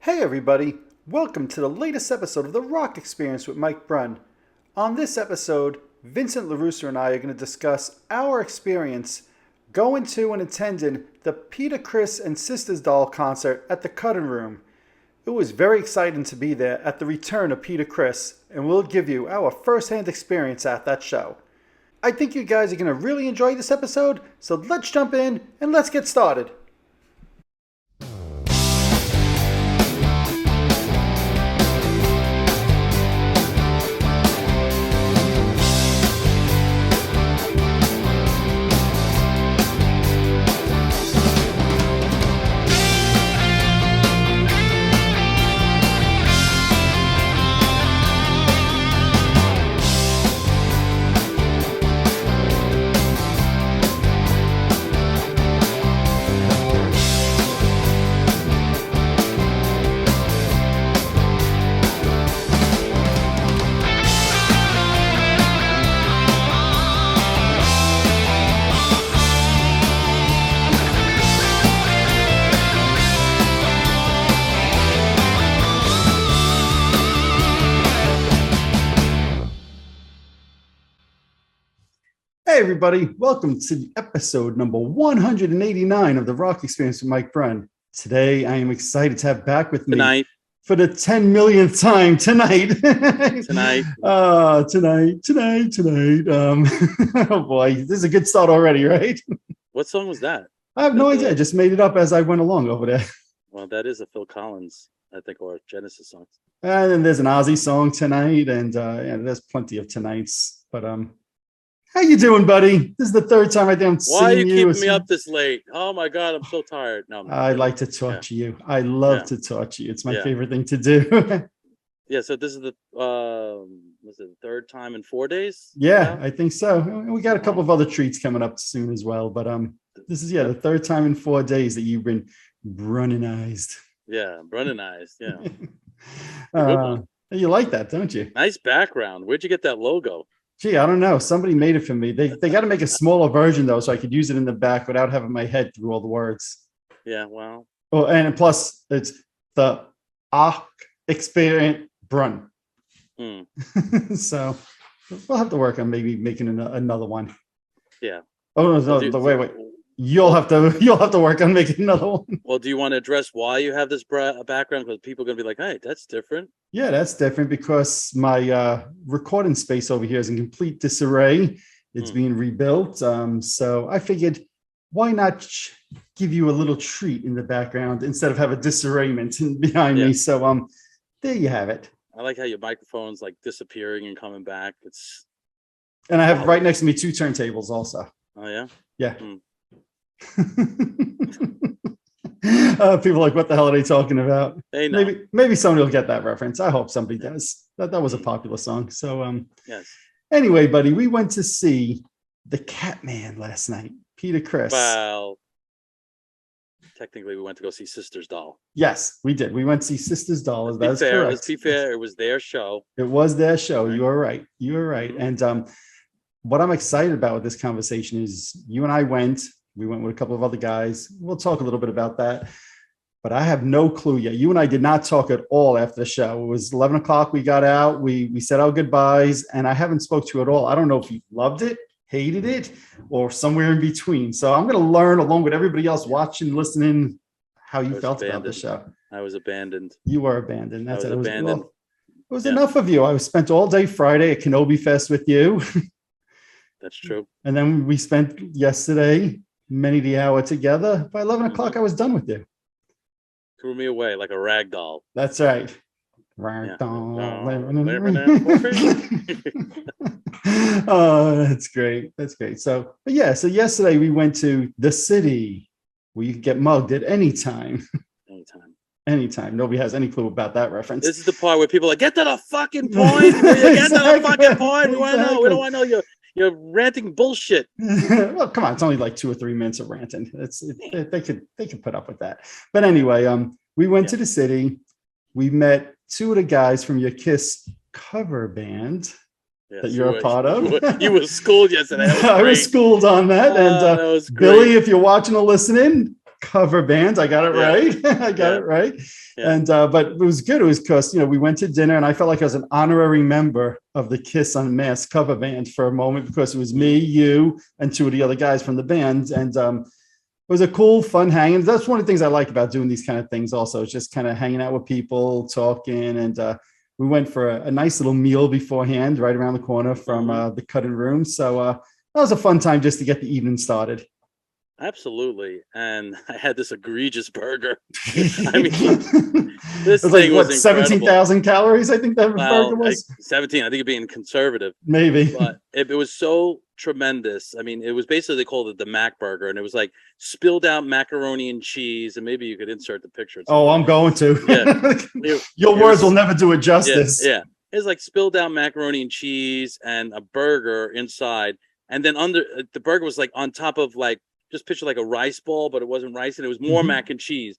Hey everybody, welcome to the latest episode of the Rock Experience with Mike Brunn. On this episode, Vincent LaRusso and I are going to discuss our experience going to and attending the Peter Criss and Sisters Doll concert at the Cutting Room. It was very exciting to be there at the return of Peter Criss, and we'll give you our first-hand experience at that show. I think you guys are going to really enjoy this episode, so let's jump in and let's get started. Hey everybody, welcome to episode number 189 of the Rock Experience with Mike Brunn. Today I am excited to have back with me for the 10 millionth time tonight. Tonight. Oh boy, this is a good start already, right? What song was that? I have no idea. I just made it up as I went along over there. Well, that is a Phil Collins, I think, or Genesis song. And then there's an Ozzy song tonight, and there's plenty of tonights. But how you doing, buddy? This is the third time I haven't seen you. Why are you keeping me up this late? Oh my God, I'm so tired. No, I like to talk to you. I love to talk to you. It's my favorite thing to do. Yeah. So this is the was it the third time in 4 days? Yeah, I think so. We got a couple of other treats coming up soon as well. But this is the third time in 4 days that you've been Brunninized. Yeah, Brunninized. Yeah. You like that, don't you? Nice background. Where'd you get that logo? Gee, I don't know. Somebody made it for me. They got to make a smaller version though, so I could use it in the back without having my head through all the words. Yeah, well. Oh, and plus it's the Experience Brunn. So we'll have to work on maybe making another one. Yeah. Oh no, wait. You'll have to work on making another one. Well, do you want to address why you have this background? Because people are going to be like, hey, that's different. Yeah, that's different because my recording space over here is in complete disarray. It's being rebuilt. So I figured, why not give you a little treat in the background instead of have a disarrayment behind me? So there you have it. I like how your microphone's like disappearing and coming back. And I have right next to me 2 turntables also. Oh, yeah? Yeah. People are like, what the hell are they talking about? They know. Maybe somebody will get that reference. I hope somebody does. That was a popular song. So yes. Anyway, buddy, we went to see the Catman last night, Peter Criss. Well, technically we went to go see Sisters Doll. Yes, we did. We went to see Sisters Doll. That's correct. Let's be fair, it was their show. It was their show. Right. You are right. Mm-hmm. And what I'm excited about with this conversation is you and I went. We went with a couple of other guys. We'll talk a little bit about that. But I have no clue yet. You and I did not talk at all after the show. It was 11 o'clock. We got out. We said our goodbyes. And I haven't spoke to you at all. I don't know if you loved it, hated it, or somewhere in between. So I'm going to learn along with everybody else watching, listening, how you felt about the show. I was abandoned. You were abandoned. That's it. Abandoned. It was enough of you. I spent all day Friday at Kenobi Fest with you. That's true. And then we spent yesterday many the hour together. By 11 o'clock, I was done with you. Threw me away like a rag doll. That's right. Rag doll. Oh, that's great. That's great. So yesterday we went to the city where you could get mugged at any time. Anytime. Nobody has any clue about that reference. This is the part where people are like, get to the fucking point. Get to the fucking point. We want to know. We don't want to know you're ranting bullshit. Well, come on, it's only like 2 or 3 minutes of ranting. They could put up with that. But anyway, we went to the city. We met 2 of the guys from your Kiss cover band. Yes, that you're a part of. You were schooled yesterday. I was schooled on that. And that was Billy, if you're watching or listening, cover band. I got it right. I got it right. Yeah. And but it was good. It was because we went to dinner and I felt like I was an honorary member of the Kiss Unmasked cover band for a moment because it was me, you, and two of the other guys from the band. And it was a cool, fun hang. And that's one of the things I like about doing these kind of things also. It's just kind of hanging out with people, talking. And we went for a nice little meal beforehand, right around the corner from the cutting room. So that was a fun time just to get the evening started. Absolutely. And I had this egregious burger. I mean, this thing like, was 17,000 calories, I think that burger was. 17. I think you're being conservative. Maybe. But it was so tremendous. I mean, it was basically, they called it the Mac burger. And it was like spilled out macaroni and cheese. And maybe you could insert the picture. Oh, I'm going to. Yeah. Your words will never do it justice. Yeah. It was like spilled out macaroni and cheese and a burger inside. And then under the burger was like on top of like, just picture like a rice ball, but it wasn't rice, and it was more mac and cheese.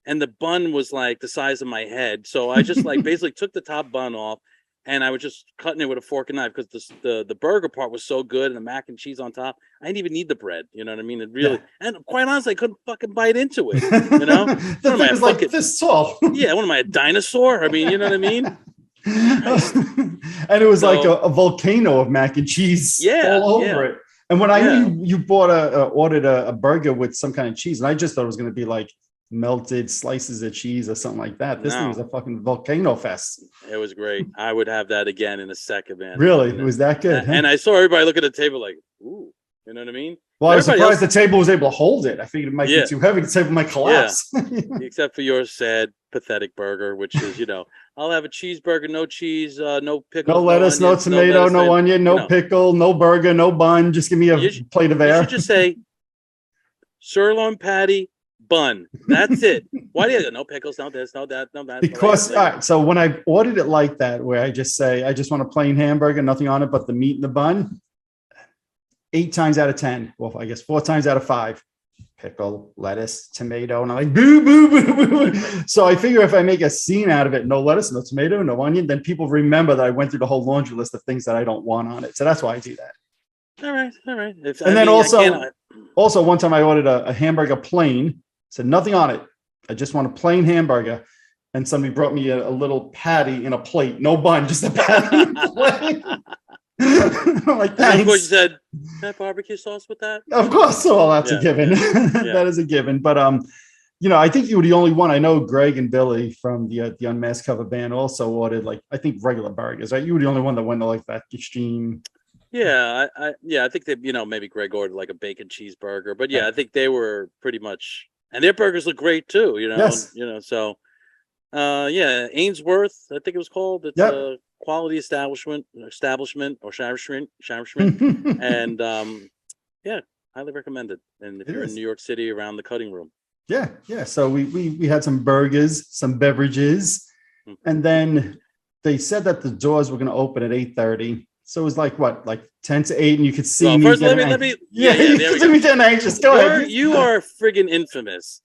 And the bun was like the size of my head. So I just like basically took the top bun off and I was just cutting it with a fork and knife because the burger part was so good and the mac and cheese on top. I didn't even need the bread. You know what I mean? It really, and quite honestly, I couldn't fucking bite into it. You know? The thing was like this tall. Yeah, what am I, a dinosaur? I mean, you know what I mean? And it was like a volcano of mac and cheese all over it. And when I knew you ordered a burger with some kind of cheese, and I just thought it was going to be like melted slices of cheese or something like that. This thing was a fucking volcano fest. It was great. I would have that again in a second, man. Really? It was that good? And I saw everybody look at the table like, ooh, you know what I mean? Well, I was surprised the table was able to hold it. I figured it might be too heavy. The table might collapse. Except for your sad, pathetic burger, which is, I'll have a cheeseburger, no cheese, no pickle, no lettuce, no tomato, no onion, no pickle, no burger, no bun. Just give me a plate of air. You should just say sirloin patty, bun. That's it. Why do you no pickles, no this, no that, no that? Because all right, so when I ordered it like that, where I just say I just want a plain hamburger, nothing on it but the meat and the bun, 8 times out of 10, well, I guess 4 times out of 5, pickle, lettuce, tomato, and I'm like, boo, boo, boo, boo. So I figure if I make a scene out of it, no lettuce, no tomato, no onion, then people remember that I went through the whole laundry list of things that I don't want on it. So that's why I do that. All right. Also one time I ordered a hamburger plain, said nothing on it. I just want a plain hamburger. And somebody brought me a little patty in a plate, no bun, just a patty in a plate. I'm like, thanks. Of course, you said, "Can I have barbecue sauce with that?" Of course, so that's a given. That is a given. But I think you were the only one. I know Greg and Billy from the Unmasked cover band also ordered I think regular burgers. Right? You were the only one that went to like that extreme. Yeah, I think that maybe Greg ordered like a bacon cheeseburger, but I think they were pretty much, and their burgers look great too. Yes. So Ainsworth, I think it was called. It's a quality establishment, and highly recommended. And if you're in New York City, around the cutting room. Yeah. So we had some burgers, some beverages, and then they said that the doors were going to open at 8:30. So it was like 10 to 8, and you could see. Well, first, let me. Let me get anxious. Go ahead. You are friggin' infamous.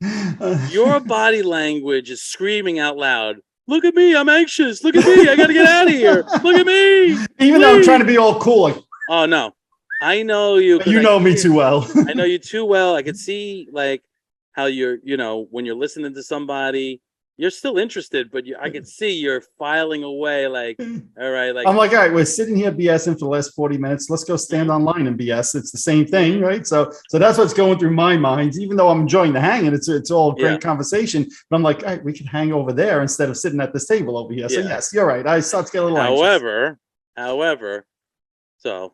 Your body language is screaming out loud. Look at me, I'm anxious. Look at me, I gotta get out of here. Look at me. Even though I'm trying to be all cool. Like, oh no, I know you. You know me too well. I know you too well. I could see like how you're, when you're listening to somebody, you're still interested, but I can see you're filing away. Like, all right, like I'm like, all right, we're sitting here BSing for the last 40 minutes. Let's go stand online and BS. It's the same thing, right? So that's what's going through my mind. Even though I'm enjoying the hang and it's all great conversation, but I'm like, all right, we can hang over there instead of sitting at this table over here. So yes, you're right. I start to get a little anxious. However, so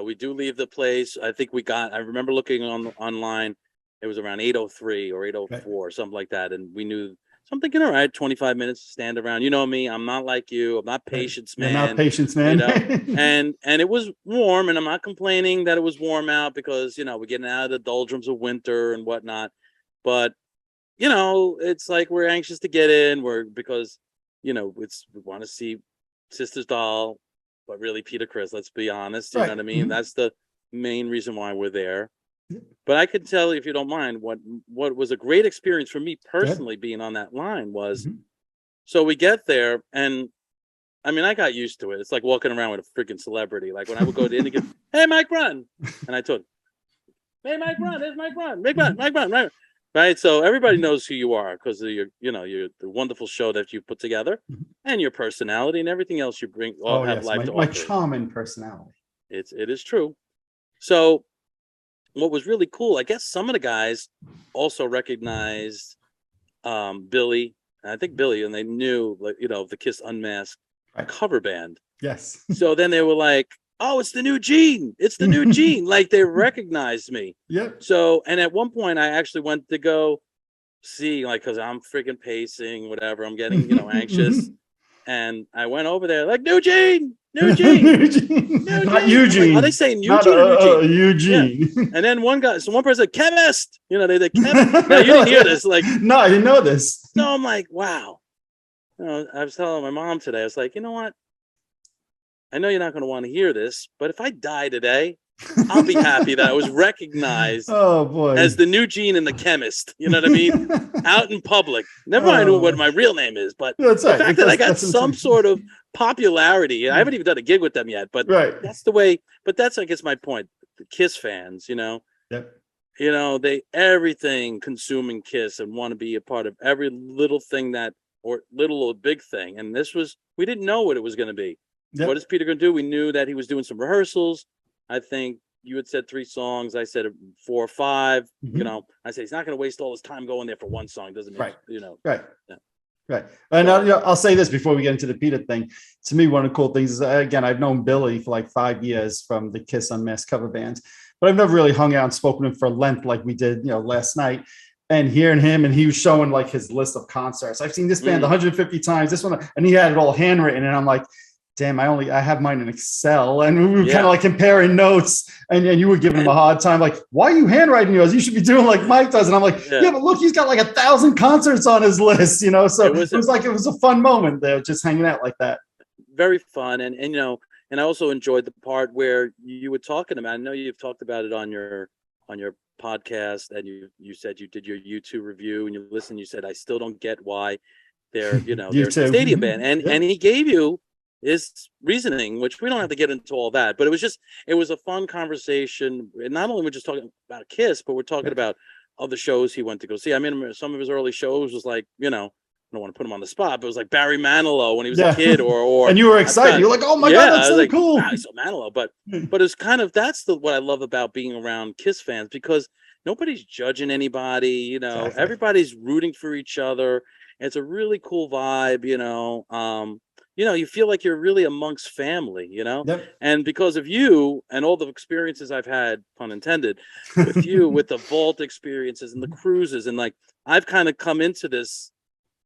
we do leave the place. I think I remember looking online. It was around 8:03 or 8:04 or something like that, and we knew. So I'm thinking, all right, 25 minutes to stand around. You know me, I'm not like you. I'm not patience, man. You're not patience, man. And it was warm, and I'm not complaining that it was warm out because, we're getting out of the doldrums of winter and whatnot. But, it's like we're anxious to get in. Because we want to see Sister's Doll, but really Peter Criss, let's be honest. You know what I mean? Mm-hmm. That's the main reason why we're there. But I could tell, if you don't mind, what was a great experience for me personally being on that line was, so we get there, and I mean, I got used to it. It's like walking around with a freaking celebrity. Like when I would go to Indian, hey, Mike Brunn, and I told, hey, Mike Brunn, there's Mike Brunn, Mike Brunn, right? Right. So everybody knows who you are because of your, the wonderful show that you put together and your personality and everything else you bring or Oh have yes, life to my offer. charming personality. It is true. So what was really cool, I guess some of the guys also recognized Billy, and I think Billy, and they knew the Kiss Unmasked cover band. Yes. So then they were like, "Oh, it's the new Gene! It's the new Gene!" Like they recognized me. Yep. So, and at one point, I actually went to go see, like, because I'm freaking pacing, whatever. I'm getting, anxious, and I went over there, like, "New Gene, new Gene, new Gene." Not Eugene. Like, are they saying Not Eugene or Eugene? Eugene. Yeah. And then one person said chemist. They did chemist. Now you didn't hear this, like. No, I didn't know this. So I'm like, wow. I was telling my mom today, I was like, you know what? I know you're not going to want to hear this, but if I die today, I'll be happy that I was recognized as the new Gene and the chemist. You know what I mean? Out in public. Never mind what my real name is, but the fact that I got some sort of popularity. I haven't even done a gig with them yet, but that's the way. But that's, I guess, my point. The Kiss fans, Yep. They everything consuming Kiss and want to be a part of every little thing or little or big thing. And we didn't know what it was going to be. Yep. What is Peter going to do? We knew that he was doing some rehearsals. I think you had said 3 songs. I said 4 or 5. Mm-hmm. I said he's not going to waste all his time going there for one song. Doesn't make Right. Yeah. Right. And I'll say this before we get into the Peter thing. To me, one of the cool things is, again, I've known Billy for like 5 years from the Kiss Unmasked cover band, but I've never really hung out and spoken to him for length like we did, last night. And hearing him, and he was showing like his list of concerts. I've seen this band 150 times. This one, and he had it all handwritten. And I'm like, damn, I have mine in Excel. And we were kind of like comparing notes, and you were giving him a hard time, like, why are you handwriting yours? You should be doing like Mike does. And I'm like, yeah, but look, he's got like 1,000 concerts on his list, So it was a fun moment there, just hanging out like that. Very fun. And I also enjoyed the part where you were talking about, I know you've talked about it on your podcast, and you said you did your U2 review, and you listened, you said, I still don't get why they're, they're a stadium band. And he gave you his reasoning, which we don't have to get into all that, but it was a fun conversation. And not only we're just talking about Kiss, but we're talking about other shows he went to go see. I mean, some of his early shows was like, I don't want to put him on the spot, but it was like Barry Manilow when he was a kid, or and you were excited. You're like, oh my God, that's so cool. I saw Manilow, but it's kind of, what I love about being around Kiss fans, because nobody's judging anybody, exactly. Everybody's rooting for each other. It's a really cool vibe, you feel like you're really amongst family, and because of you and all the experiences I've had, pun intended, with you, with the vault experiences and the cruises, and like, I've kind of come into this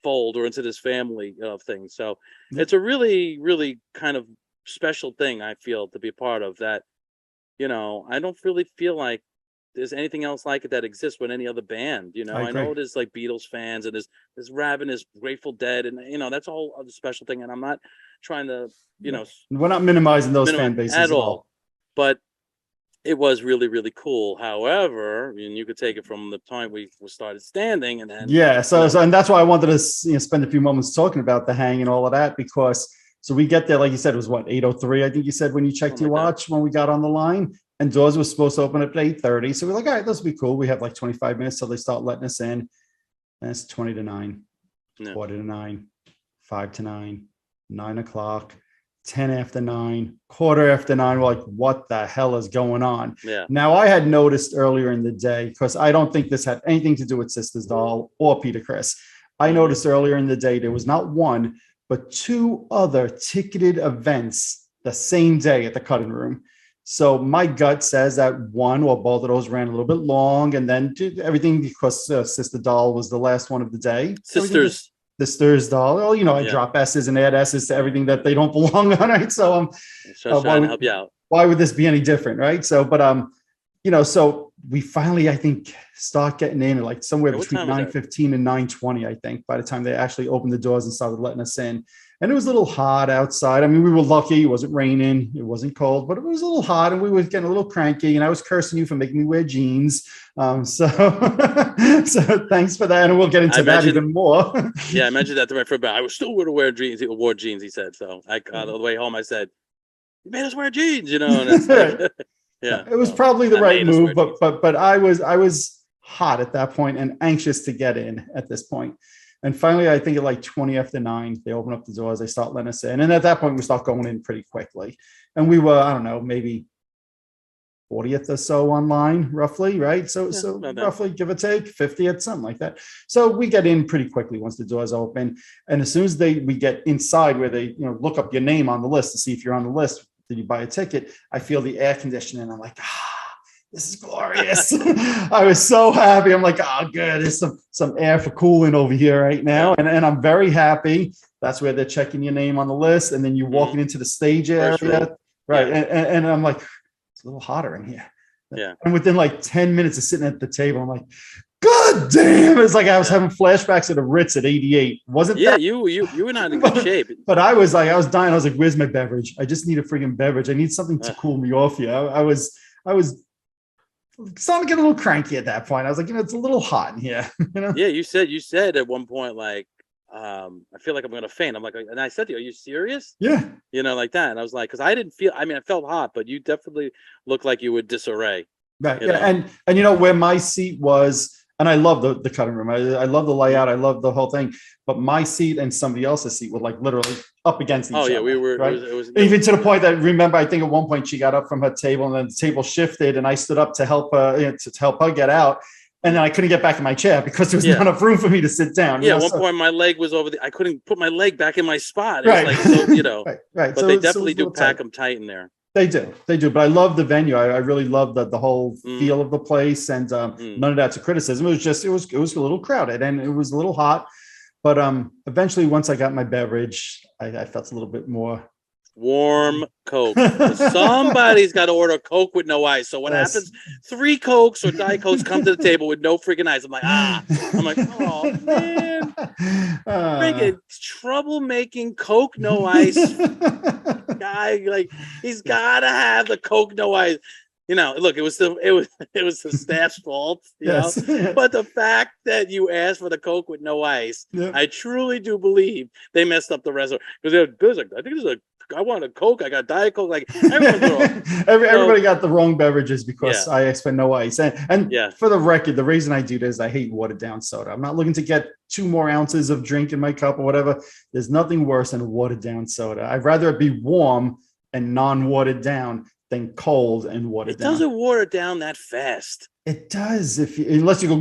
fold or into this family of things. So it's a really, really kind of special thing, I feel, to be a part of that. I don't really feel like there's anything else like it that exists with any other band. I know there's like Beatles fans, and there's Ravenous, Grateful Dead, and that's a whole other special thing. And I'm not trying to, we're not minimizing those fan bases at all. But it was really, really cool. However, and you could take it from the time we started standing, and then so and that's why I wanted to spend a few moments talking about the hang and all of that, because so we get there, like you said, it was 8:03, I think you said, when you checked your watch when we got on the line, and doors were supposed to open at 8:30. So we're like, all right, this will be cool. We have like 25 minutes till they start letting us in. And it's 20 to 9, quarter to 9, 5 to 9, 9 o'clock, 10 after 9, quarter after 9. We're like, what the hell is going on? Yeah. Now, I had noticed earlier in the day, because I don't think this had anything to do with Sister's Doll or Peter Criss. I noticed earlier in the day there was not one, but 2 other ticketed events the same day at the Cutting Room. So my gut says that one or both of those ran a little bit long, and then everything, because Sister Doll was the last one of the day. Sister's Doll. Oh, I drop S's and add S's to everything that they don't belong on, right? So I'm trying to help you out. Why would this be any different, right? So, but so we finally, I think, start getting in at like somewhere between 9:15 and 9:20, I think, by the time they actually opened the doors and started letting us in. And it was a little hot outside. I mean, we were lucky. It wasn't raining. It wasn't cold, but it was a little hot, and we were getting a little cranky, and I was cursing you for making me wear jeans. So thanks for that. And we'll get into that even more. Yeah, I mentioned that to my friend, but I was still going to wear jeans. He wore jeans, he said. So on the way home, I said, you made us wear jeans, and it's like, it was probably the right move, but I was hot at that point and anxious to get in at this point. And finally, I think at like 20 after 9, they open up the doors, they start letting us in. And at that point, we start going in pretty quickly. And we were, I don't know, maybe 40th or so online, roughly, right? So roughly, give or take, 50th, something like that. So we get in pretty quickly once the doors open. And as soon as we get inside where they, look up your name on the list to see if you're on the list, did you buy a ticket? I feel the air conditioning. I'm like, this is glorious. I was so happy. I'm like, oh, good. There's some air for cooling over here right now. And I'm very happy. That's where they're checking your name on the list. And then you're walking into the stage area. Right. Yeah. And I'm like, it's a little hotter in here. Yeah. And within like 10 minutes of sitting at the table, I'm like, God damn. It's like I was having flashbacks of the Ritz at 88. Wasn't that? You were not in good shape. But I was dying. I was like, where's my beverage? I just need a freaking beverage. I need something to cool me off here. I was starting to get a little cranky at that point. I was like, it's a little hot in here. Yeah, you said at one point, like, I feel like I'm gonna faint. I'm like, and I said to you, are you serious? Yeah. Like that. And I was like, because I didn't feel. I mean, I felt hot, but you definitely looked like you were disarray. Right. Yeah. And where my seat was, and I love the cutting room. I love the layout. I love the whole thing. But my seat and somebody else's seat were like literally up against each other. Oh yeah, we were. Right? It was even to the point that, remember, I think at one point she got up from her table and then the table shifted and I stood up to help her get out. And then I couldn't get back in my chair because there was not enough room for me to sit down. Yeah, at one point my leg was over I couldn't put my leg back in my spot. Right. Like, so, right. But they definitely do pack them tight in there. They do. But I love the venue. I really love the whole feel of the place, and none of that's a criticism. It was just it was a little crowded and it was a little hot. But eventually, once I got my beverage, I felt a little bit more warm Coke. Somebody's got to order Coke with no ice. So what happens? 3 Cokes or Diet Cokes come to the table with no freaking ice. I'm like, oh man, freaking troublemaking Coke no ice guy. Like, he's got to have the Coke no ice. Look, it was the staff's fault, know. But the fact that you asked for the Coke with no ice, I truly do believe they messed up the restaurant, because they're like, I think this is I want a Coke. I got Diet Coke. Like, everybody got the wrong beverages because I asked for no ice. And for the record, the reason I do this, I hate watered down soda. I'm not looking to get 2 more ounces of drink in my cup or whatever. There's nothing worse than watered down soda. I'd rather it be warm and non-watered down than cold and watered down. It doesn't water down that fast. It does, unless you go.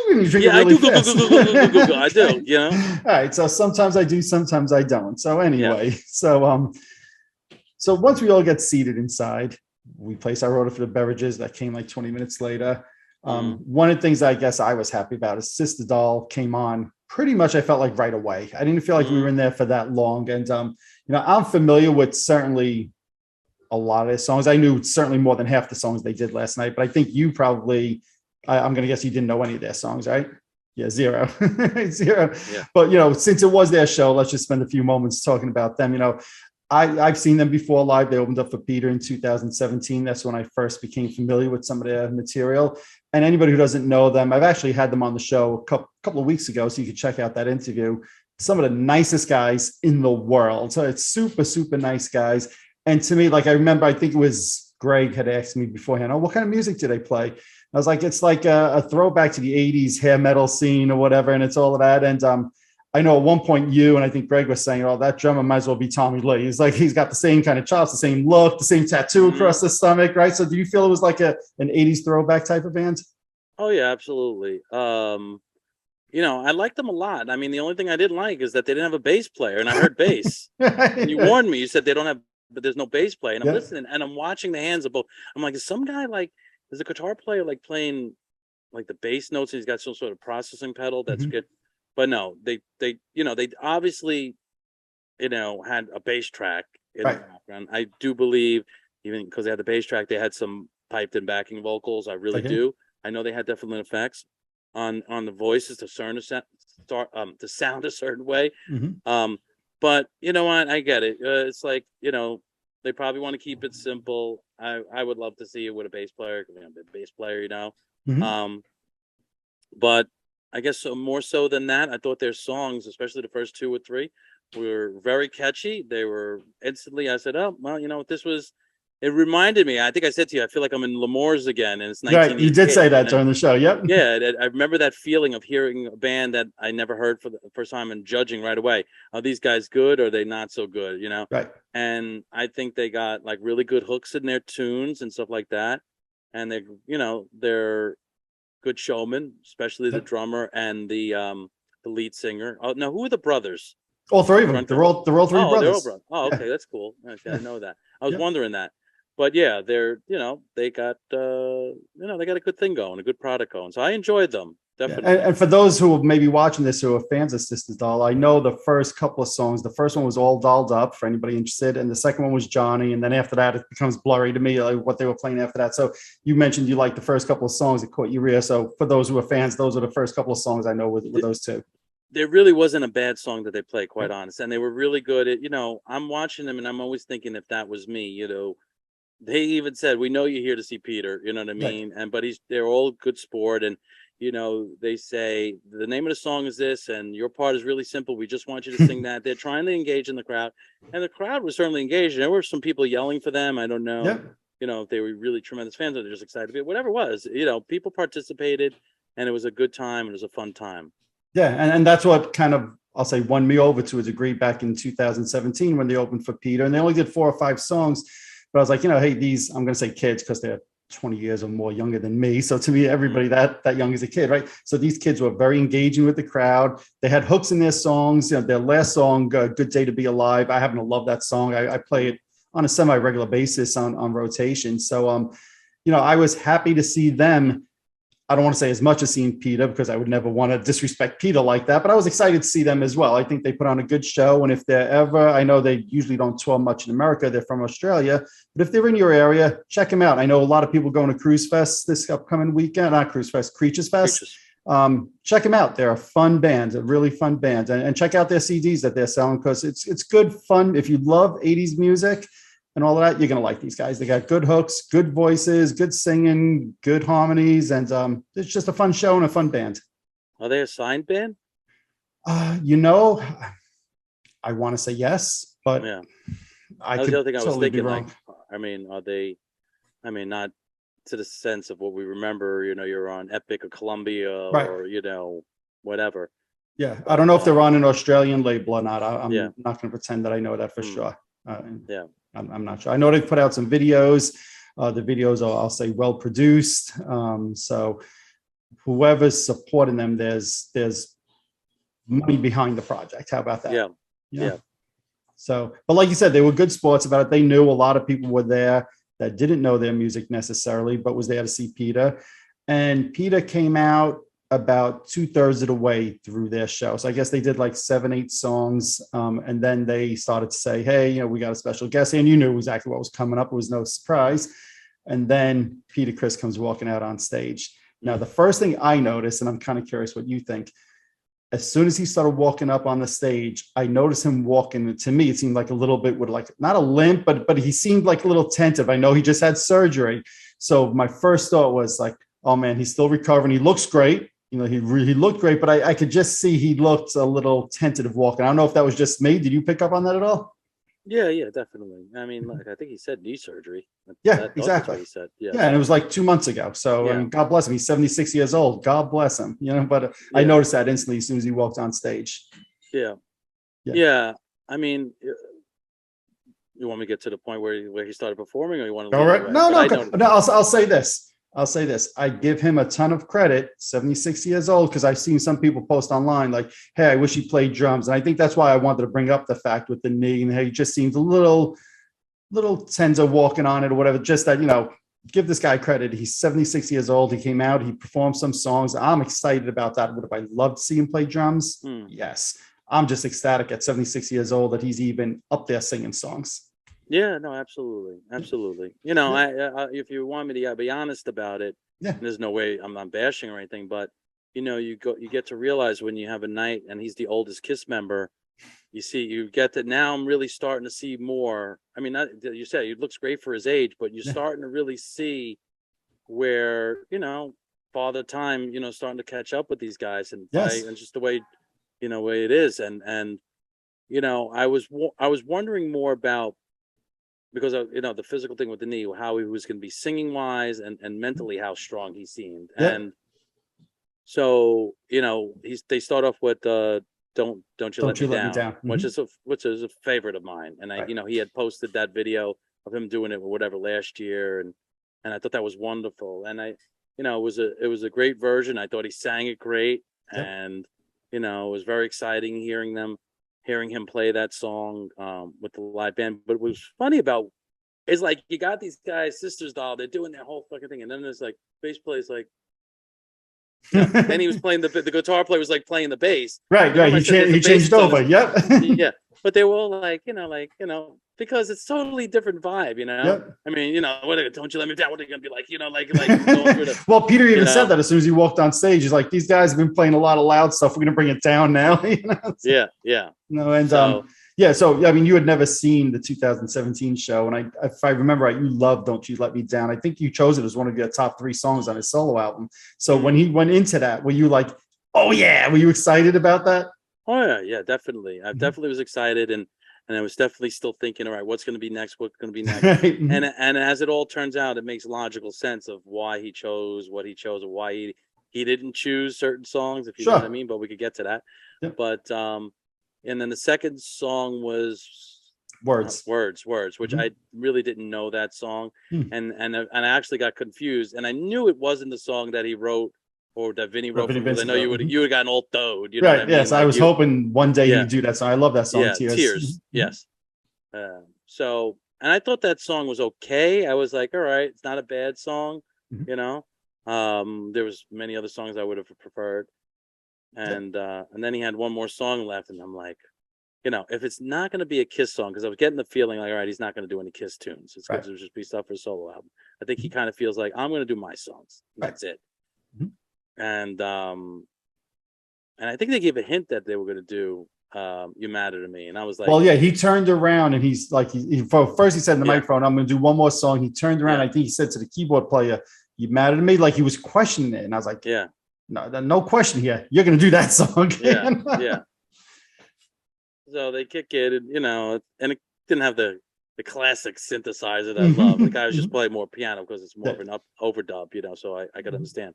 And you drink it really fast. I do, All right, so sometimes I do, sometimes I don't. So anyway, so once we all get seated inside, we place our order for the beverages. That came like 20 minutes later. One of the things I guess I was happy about is Sister Doll came on pretty much, I felt like, right away. I didn't feel like we were in there for that long. And I'm familiar with certainly a lot of their songs. I knew certainly more than half the songs they did last night, but I think you probably, I'm going to guess you didn't know any of their songs, right? Yeah, zero. Zero. Yeah. But, since it was their show, let's just spend a few moments talking about them. I've seen them before live. They opened up for Peter in 2017. That's when I first became familiar with some of their material. And anybody who doesn't know them, I've actually had them on the show a couple of weeks ago, so you can check out that interview. Some of the nicest guys in the world. So it's super, super nice guys. And to me, like, I remember, I think it was Greg had asked me beforehand, what kind of music do they play? I was like, it's like a throwback to the 80s hair metal scene or whatever. And it's all of that. And I know at one point you, and I think Greg was saying, that drummer might as well be Tommy Lee. He's like, he's got the same kind of chops, the same look, the same tattoo across the stomach, right? So do you feel it was like an 80s throwback type of band? Oh, yeah, absolutely. I liked them a lot. I mean, the only thing I didn't like is that they didn't have a bass player, and I heard bass. And you warned me. You said they don't have, but there's no bass player. And I'm listening, and I'm watching the hands of both. I'm like, is some guy is a guitar player like playing like the bass notes, and he's got some sort of processing pedal that's good. But no, they obviously, had a bass track in the background. I do believe, even because they had the bass track, they had some piped in backing vocals. I really do. I know they had definite effects on the voices to sound a certain way. But you know what? I get it. It's like, they probably want to keep it simple. I would love to see it with a bass player, because I'm a bass player, But I guess more so than that, I thought their songs, especially the first 2 or 3, were very catchy. They were instantly, I said, oh, well, this was It reminded me. I think I said to you, I feel like I'm in L'Amour's again, and it's Right. You did say 1988. that during the show. Yep. Yeah, I remember that feeling of hearing a band that I never heard for the first time and judging right away. Are these guys good or are they not so good? Right. And I think they got like really good hooks in their tunes and stuff like that. And they're good showmen, especially the Yep. drummer and the lead singer. Oh no, who are the brothers? All three of them. Front They're guy. all three Oh, they're all brothers. brothers. Oh, Yeah. okay, that's cool. Okay, I didn't know that. I was Yeah. wondering that. But yeah, they got they got a good thing going, a good product going. So I enjoyed them, Yeah. definitely. And for those who are maybe watching this who are fans of Sisters Doll, I know the first couple of songs. The first one was All Dolled Up for anybody interested, and the second one was Johnny. And then after that, it becomes blurry to me like what they were playing after that. So you mentioned you liked the first couple of songs that caught your ear. So for those who are fans, those are the first couple of songs I know with those two. There really wasn't a bad song that they played, quite honest. And they were really good at, I'm watching them and I'm always thinking if that was me, they even said, "We know you're here to see Peter," you know what I Right. mean? And but they're all good sport, and they say the name of the song is this, and your part is really simple. We just want you to sing that. They're trying to engage in the crowd, and the crowd was certainly engaged. There were some people yelling for them. I don't know, Yeah. if they were really tremendous fans or they're just excited to be. Whatever it was, people participated, and it was a good time. And it was a fun time. Yeah. And that's what kind of, I'll say, won me over to a degree back in 2017 when they opened for Peter. And they only did 4 or 5 songs. But I was like, hey, these, I'm going to say kids because they're 20 years or more younger than me. So to me, everybody that young is a kid, right? So these kids were very engaging with the crowd. They had hooks in their songs. Their last song, Good Day to Be Alive. I happen to love that song. I play it on a semi-regular basis on rotation. So, I was happy to see them. I don't want to say as much as seeing Peter because I would never want to disrespect Peter like that, but I was excited to see them as well. I think they put on a good show. And if they're ever, I know they usually don't tour much in America. They're from Australia, but if they're in your area, check them out. I know a lot of people going to Cruise Fest this upcoming weekend, not Cruise Fest, Creatures Fest. Check them out. They're a fun band, a really fun band, and check out their CDs that they're selling because it's good fun. If you love 80s music and all of that, you're going to like these guys. They got good hooks, good voices, good singing, good harmonies, and it's just a fun show and a fun band. Are they a signed band? I want to say yes, but Yeah, I that was could the other thing I was totally be thinking. wrong. Are they? Not to the sense of what we remember. You're on Epic or Columbia Right. or whatever. Yeah, I don't know if they're on an Australian label or not. I'm Yeah. not going to pretend that I know that for sure. Yeah. I'm not sure. I know they've put out some videos. The videos are, I'll say, well produced. So whoever's supporting them, there's money behind the project. How about that? Yeah. Yeah. Yeah. So, but like you said, they were good sports about it. They knew a lot of people were there that didn't know their music necessarily, but was there to see Peter. And Peter came out about 2/3 of the way through their show. So I guess they did like 7, 8 songs. And then they started to say, hey, we got a special guest. And you knew exactly what was coming up. It was no surprise. And then Peter Criss comes walking out on stage. Now, the first thing I noticed, and I'm kind of curious what you think, as soon as he started walking up on the stage, I noticed him walking. To me, it seemed like a little bit with like not a limp, but he seemed like a little tentative. I know he just had surgery. So my first thought was like, oh man, he's still recovering. He looks great. He looked great, but I could just see he looked a little tentative walking. I don't know if that was just me. Did you pick up on that at all? Yeah, definitely. I think he said knee surgery. Yeah, exactly. What he said. Yeah. Yeah, and it was like 2 months ago. So Yeah. God bless him. He's 76 years old. God bless him. But I noticed that instantly as soon as he walked on stage. Yeah. Yeah. Yeah. You want me to get to the point where he started performing, or you want to? All right. No. I'll say this. I give him a ton of credit, 76 years old, because I've seen some people post online like, hey, I wish he played drums. And I think that's why I wanted to bring up the fact with the knee, and he just seems a little tender walking on it or whatever. Just that, give this guy credit. He's 76 years old. He came out, he performed some songs. I'm excited about that. Would have I loved to see him play drums? Yes. I'm just ecstatic at 76 years old that he's even up there singing songs. Yeah, no, absolutely. If you want me to be honest about it, there's no way I'm not bashing or anything, but you get to realize when you have a night and he's the oldest Kiss member, you get that now I'm really starting to see more. You said he looks great for his age, but you're starting to really see where, Father Time, starting to catch up with these guys and just the way, way it is. And I was wondering more about because of, the physical thing with the knee, how he was going to be singing wise and mentally how strong he seemed. Yep. And so, they start off with don't you let Don't me you let me down, down. which is a favorite of mine. And Right. he had posted that video of him doing it or whatever last year, and I thought that was wonderful. And it was a great version. I thought he sang it great, Yep. and it was very exciting hearing him play that song with the live band. But what was funny about is like you got these guys, Sisters Doll, they're doing their whole fucking thing, and then there's like bass plays like. Then he was playing the guitar player was like playing the bass. Right. Remember He changed over. Yep. yeah, but they were all like, because it's totally different vibe, Yep. I mean, what, don't you let me down? What are you gonna be like, like going through the, Well, Peter even said that as soon as he walked on stage. He's like, these guys have been playing a lot of loud stuff. We're gonna bring it down now. Yeah. And so I mean, you had never seen the 2017 show, and if I remember right, you loved "Don't You Let Me Down." I think you chose it as one of your top 3 songs on his solo album. So when he went into that, were you like, oh yeah, were you excited about that? Oh yeah, definitely. I definitely was excited, and I was definitely still thinking, all right, what's going to be next? What's going to be next? And as it all turns out, it makes logical sense of why he chose what he chose, or why he didn't choose certain songs, if you know what I mean. But we could get to that. Yep. But and then the second song was Words, which I really didn't know that song, and I actually got confused, and I knew it wasn't the song that he wrote or that Vinny wrote for, because I know you would have gotten all throwed. You know what I mean? Yes, like I was hoping one day he'd do that song. I love that song. Yeah, Tears. Yes. So, and I thought that song was okay. I was like, all right, it's not a bad song. There was many other songs I would have preferred, and then he had one more song left, and I'm like, if it's not going to be a Kiss song, because I was getting the feeling like, all right, he's not going to do any Kiss tunes. It's going to just be stuff for a solo album. I think he kind of feels like, I'm going to do my songs. That's it. And I think they gave a hint that they were going to do "You Matter to Me," and I was like, well, yeah, he turned around and he's like, first he said in the microphone, I'm going to do one more song. He turned around. I think he said to the keyboard player, "You matter to me," like he was questioning it, and I was like, no question here. You're going to do that song. Yeah. So they kick it, and it didn't have the classic synthesizer that I love. The guys just play more piano because it's more of an overdub, so I could understand.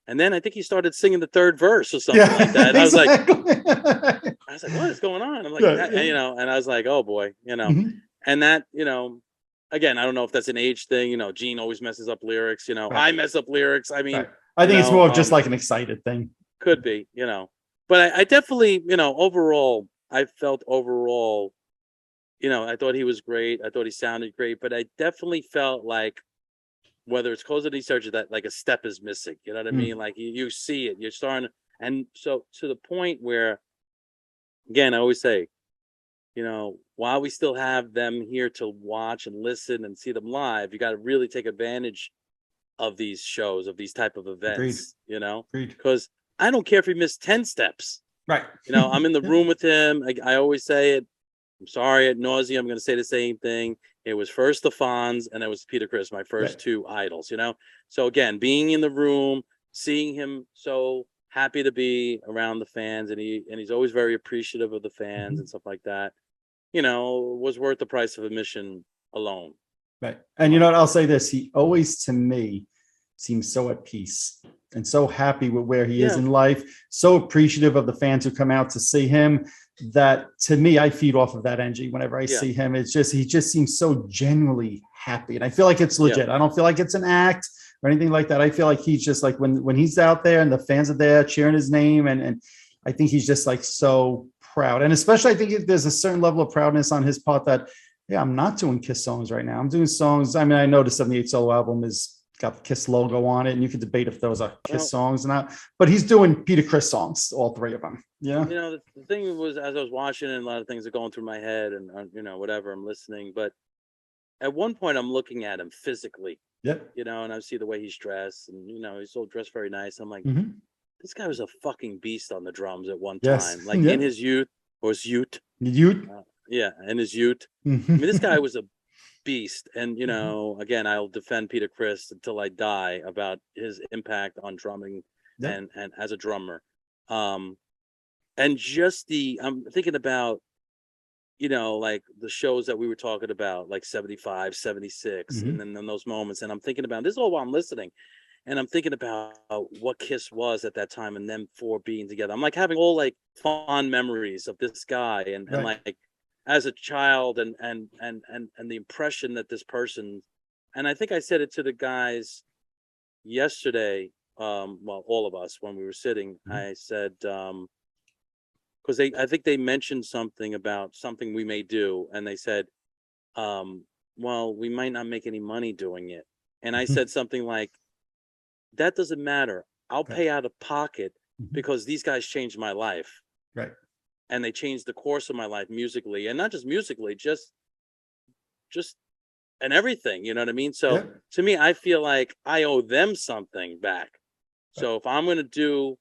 And then I think he started singing the third verse or something like that. And exactly. I was like, what is going on? I'm like, and I was like, oh boy, and that, again, I don't know if that's an age thing. Gene always messes up lyrics. I mess up lyrics. I mean, I think it's more of just like an excited thing. Could be, but I definitely, overall, I felt overall, I thought he was great. I thought he sounded great, but I definitely felt like, whether it's close to research, that like a step is missing. You know what I mean? Like you see it, you're starting, and so to the point where, again, I always say, while we still have them here to watch and listen and see them live, you got to really take advantage of these shows, of these type of events. Agreed. Because I don't care if he missed 10 steps. Right. I'm in the room with him. I always say it. I'm sorry ad nauseum. I'm going to say the same thing. It was first the Fonz and it was Peter Criss, my first 2 idols, So again, being in the room, seeing him so happy to be around the fans, and he's always very appreciative of the fans and stuff like that, was worth the price of admission alone. Right. And you know what? I'll say this. He always, to me, seems so at peace and so happy with where he is in life, so appreciative of the fans who come out to see him, that to me, I feed off of that energy whenever I see him. It's just, he just seems so genuinely happy. And I feel like it's legit. I don't feel like it's an act or anything like that. I feel like he's just like, when he's out there and the fans are there cheering his name, and I think he's just like so proud. And especially, I think there's a certain level of proudness on his part that, I'm not doing Kiss songs right now. I'm doing songs. I mean, I know the 78 solo album is got the Kiss logo on it, and you could debate if those are Kiss songs or not, but he's doing Peter Criss songs, all 3 of them. The thing was, as I was watching, and a lot of things are going through my head, and whatever, I'm listening, but at one point I'm looking at him physically, and I see the way he's dressed, and he's all dressed very nice. I'm like, this guy was a fucking beast on the drums at one time, like in his youth, or his youth. In his youth. I mean, this guy was a beast, and again, I'll defend Peter Criss until I die about his impact on drumming and as a drummer. And just I'm thinking about like the shows that we were talking about, like 75, 76, and then in those moments. And I'm thinking about this is all while I'm listening. And I'm thinking about what Kiss was at that time and them four being together. I'm like having all like fond memories of this guy and Right. like as a child and the impression that this person, and I think I said it to the guys yesterday, well, all of us when we were sitting, I said, because I think they mentioned something about something we may do, and they said, well, we might not make any money doing it. And I said something like, that doesn't matter. I'll Right. pay out of pocket Mhm. because these guys changed my life. Right. And they changed the course of my life musically, and not just musically, just and everything, you know what I mean? So Yeah. to me, I feel like I owe them something back. Right. So if I'm going to do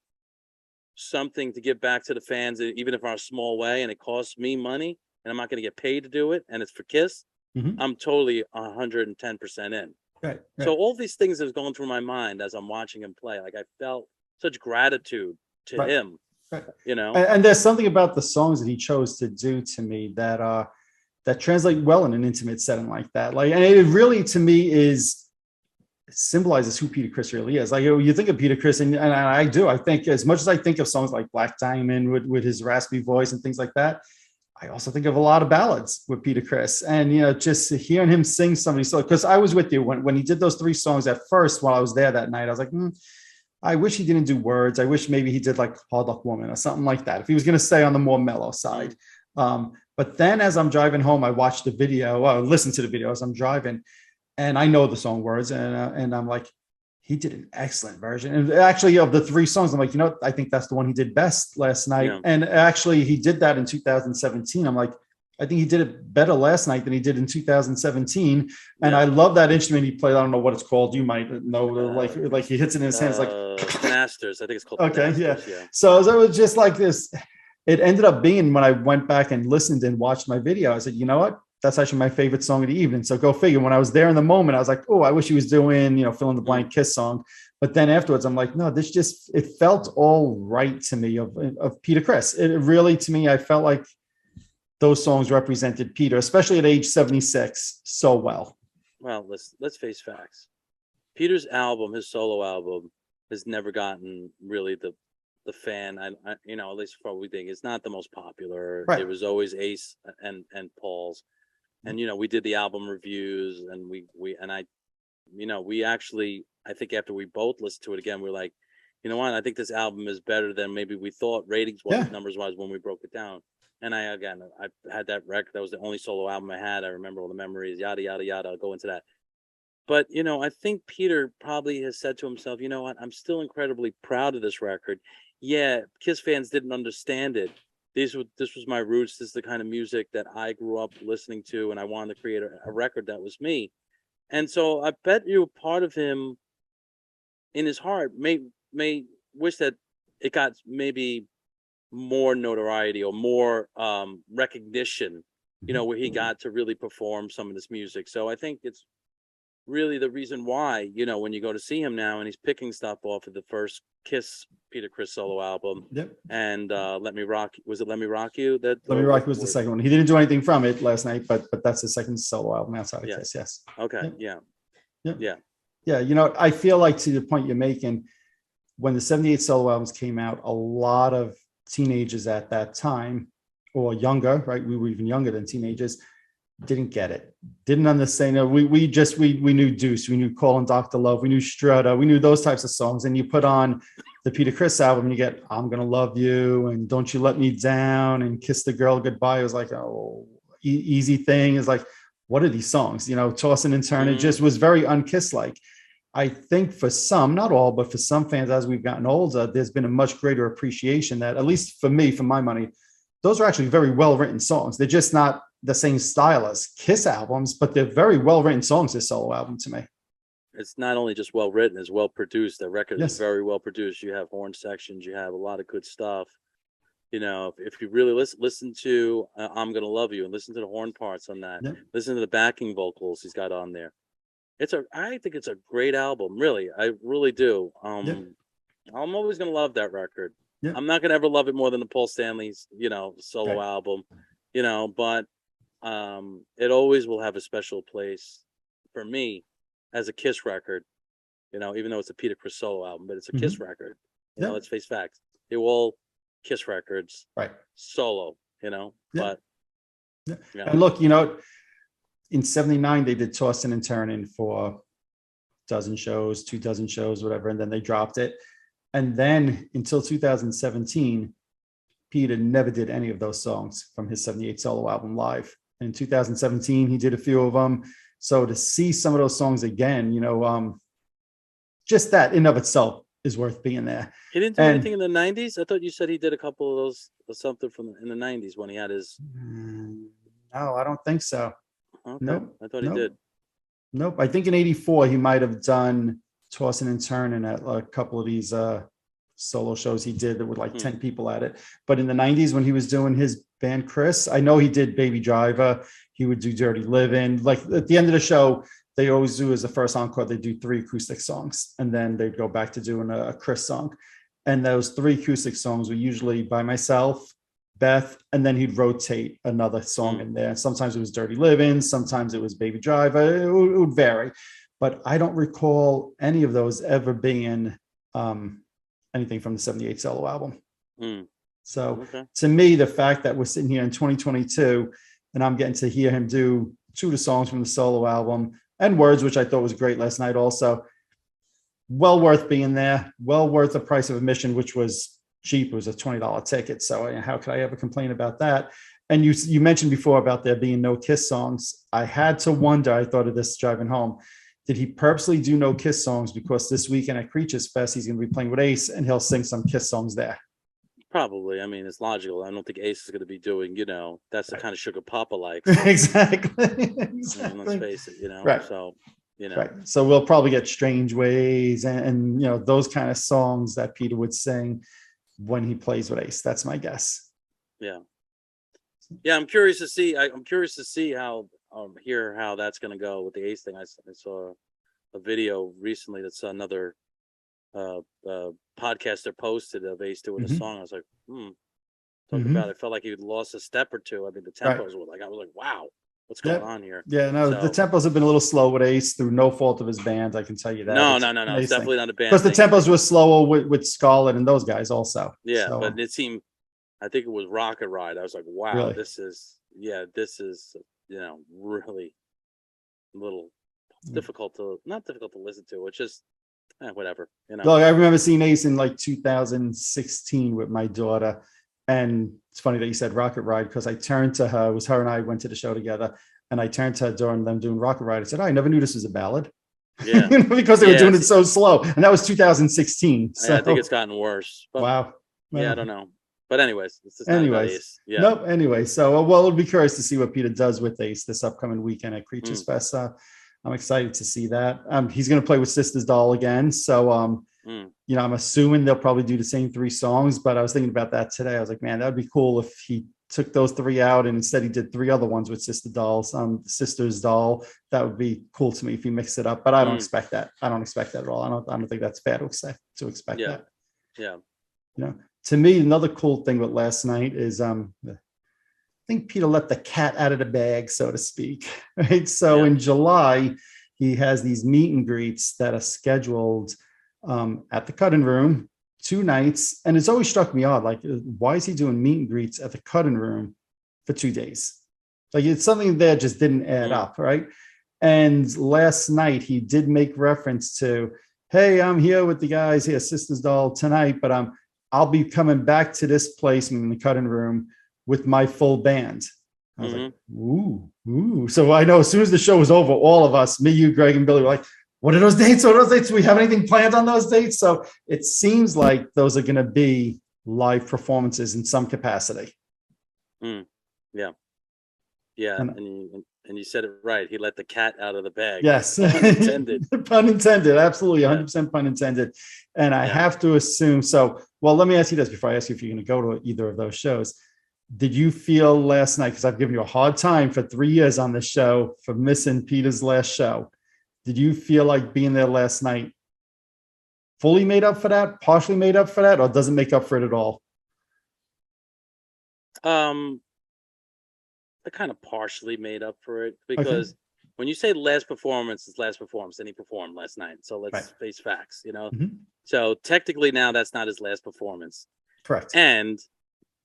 something to give back to the fans, even if in a small way, and it costs me money, and I'm not going to get paid to do it, and it's for Kiss, I'm totally 110% in. Right. So all these things that was going through my mind as I'm watching him play, like I felt such gratitude to Right. him, Right. And there's something about the songs that he chose to do to me that translate well in an intimate setting like that. Like, and it really, to me, symbolizes who Peter Criss really is. Like, you think of Peter Criss, and I do. I think as much as I think of songs like Black Diamond with his raspy voice and things like that, I also think of a lot of ballads with Peter Criss. And just hearing him sing some of these songs, because I was with you when he did those 3 songs at first while I was there that night. I was like, I wish he didn't do words. I wish maybe he did like Hard Luck Woman or something like that, if he was going to stay on the more mellow side. But then as I'm driving home, I watched the video, listened to the video as I'm driving, and I know the song words, and I'm like, he did an excellent version. And actually, of the 3 songs, I'm like, I think that's the one he did best last night. Yeah. And actually, he did that in 2017. I'm like, I think he did it better last night than he did in 2017. And I love that instrument he played. I don't know what it's called. You might know, like he hits it in his hands, like canasters. I think it's called. Okay, canasters, yeah. So it was just like this. It ended up being, when I went back and listened and watched my video, I said, you know what? That's actually my favorite song of the evening. So go figure. When I was there in the moment, I was like, oh, I wish he was doing, fill in the blank Kiss song. But then afterwards, I'm like, no, it felt all right to me of Peter Criss. It really, to me, I felt like those songs represented Peter, especially at age 76, so well. Well, let's face facts. Peter's album, his solo album, has never gotten really the fan. I at least for what we think, it's not the most popular. Right. It was always Ace and Paul's, and we did the album reviews, and we actually, I think after we both listened to it again, we're like, you know what? I think this album is better than maybe we thought ratings wise, numbers wise, when we broke it down. And I had that record. That was the only solo album I had. I remember all the memories, yada, yada, yada. I'll go into that. But, I think Peter probably has said to himself, you know what? I'm still incredibly proud of this record. Yeah, Kiss fans didn't understand it. This was my roots. This is the kind of music that I grew up listening to, and I wanted to create a record that was me. And so I bet you part of him in his heart may wish that it got maybe more notoriety or more recognition, where he got to really perform some of this music. So I think it's really the reason why, when you go to see him now and he's picking stuff off of the first Kiss Peter Criss solo album. And Let Me Rock, was it Let Me Rock You? Let Me Rock You was the second one. He didn't do anything from it last night, but that's the second solo album outside of Kiss. Yes. Okay. Yeah. I feel like, to the point you're making, when the 78 solo albums came out, a lot of teenagers at that time, or younger, right? We were even younger than teenagers, didn't get it, didn't understand. We knew Deuce, we knew Calling Dr. Love, we knew Strutter, we knew those types of songs. And you put on the Peter Criss album, you get I'm Gonna Love You and Don't You Let Me Down and Kiss the Girl Goodbye. It was like, Easy Thing is like, what are these songs? Tossing and turning. It just was very unkiss like. I think for some, not all, but for some fans, as we've gotten older, there's been a much greater appreciation that, at least for me, for my money, those are actually very well-written songs. They're just not the same style as Kiss albums, but they're very well-written songs, this solo album, to me. It's not only just well-written, it's well-produced. The record is very well-produced. You have horn sections. You have a lot of good stuff. If you really listen to I'm Gonna Love You and listen to the horn parts on that, listen to the backing vocals he's got on there. I think it's a great album, really. I really do. I'm always gonna love that record. I'm not gonna ever love it more than the Paul Stanley's, solo album. but it always will have a special place for me as a Kiss record, even though it's a Peter Criss solo album, but it's a Kiss record. Yeah. Let's face facts. They were all Kiss records, Right. solo, but yeah. And look, in 79, they did Tossing and Turning for a dozen shows, 2 dozen shows, whatever, and then they dropped it. And then until 2017, Peter never did any of those songs from his 78 solo album live. In 2017, he did a few of them. So to see some of those songs again, just that in of itself is worth being there. He didn't do anything in the 90s? I thought you said he did a couple of those or something in the 90s when he had his... No, I don't think so. Okay. Nope. I thought he did. Nope. I think in 84, he might have done Tossing and Turning at a couple of these solo shows he did that were like 10 people at it. But in the 90s, when he was doing his band Criss, I know he did Baby Driver. He would do Dirty Living. Like at the end of the show, they always do as the first encore, they do 3 acoustic songs, and then they'd go back to doing a Criss song. And those 3 acoustic songs were usually by myself, Beth, and then he'd rotate another song in there. Sometimes it was Dirty Living, sometimes it was Baby Driver. It would vary, but I don't recall any of those ever being anything from the 78 solo album. So to me, the fact that we're sitting here in 2022 and I'm getting to hear him do 2 of the songs from the solo album and Words, which I thought was great last night also, well worth being there, well worth the price of admission, which was cheap. It was a $20 ticket. So how could I ever complain about that? And you mentioned before about there being no Kiss songs. I had to wonder, I thought of this driving home, did he purposely do no Kiss songs because this weekend at Creatures Fest, he's going to be playing with Ace and he'll sing some Kiss songs there? Probably. I mean, it's logical. I don't think Ace is going to be doing, that's the kind of sugar Papa likes. Exactly. Let's face it, Right. So, Right. So we'll probably get Strange Ways and those kind of songs that Peter would sing when he plays with Ace. That's my guess. Yeah. Yeah. I'm curious to see how, hear how that's going to go with the Ace thing. I saw a video recently that's another podcaster posted of Ace doing a song. I was like, talk about it. Felt like he had lost a step or two. I mean, the tempos were like, I was like, wow, what's going on here? Yeah, no, the tempos have been a little slow with Ace through no fault of his band. I can tell you that. No. It's definitely not a band. Because the tempos were slower with Scarlett and those guys also. Yeah, so. But it seemed, I think it was Rocket Ride. I was like, wow, really? This is really a little not difficult to listen to. It's just whatever. Look, I remember seeing Ace in like 2016 with my daughter. And it's funny that you said Rocket Ride because I turned to her, it was her and I went to the show together, and I turned to her during them doing Rocket Ride. I said, I never knew this was a ballad. Yeah. Because they were doing it so slow. And that was 2016. So. I think it's gotten worse. But, wow. Yeah, I don't know. But anyways, yeah. Nope. Anyway, so we'll be curious to see what Peter does with Ace this upcoming weekend at Creatures Fest. I'm excited to see that. He's going to play with Sisters Doll again. So, I'm assuming they'll probably do the same 3 songs, but I was thinking about that today. I was like, man, that would be cool if he took those 3 out and instead he did 3 other ones with Sisters Doll. That would be cool to me if he mixed it up, but I don't expect that. I don't expect that at all. I don't think that's fair to expect that. Yeah. To me, another cool thing with last night is, I think Peter let the cat out of the bag, so to speak. Right. So in July, he has these meet and greets that are scheduled at the Cutting Room 2 nights. And it's always struck me odd, like, why is he doing meet and greets at the Cutting Room for 2 days? Like, it's something that just didn't add up, right? And last night, he did make reference to, hey, I'm here with the guys here, Sisters Doll tonight, but I'll be coming back to this place in the Cutting Room with my full band. I was like, ooh. So I know as soon as the show was over, all of us, me, you, Greg, and Billy were like, what are those dates? Do we have anything planned on those dates? So it seems like those are going to be live performances in some capacity. Yeah. And you said it right. He let the cat out of the bag. Yes. Pun intended. Pun intended. Absolutely. 100% pun intended. And I have to assume, let me ask you this before I ask you if you're going to go to either of those shows. Did you feel last night, because I've given you a hard time for 3 years on this show for missing Peter's last show. Did you feel like being there last night fully made up for that, partially made up for that, or doesn't make up for it at all? kind of partially made up for it Okay. because when you say last performance, it's last performance, and he performed last night. So Right. let's face facts, Mhm. So technically now that's not his last performance. Correct. And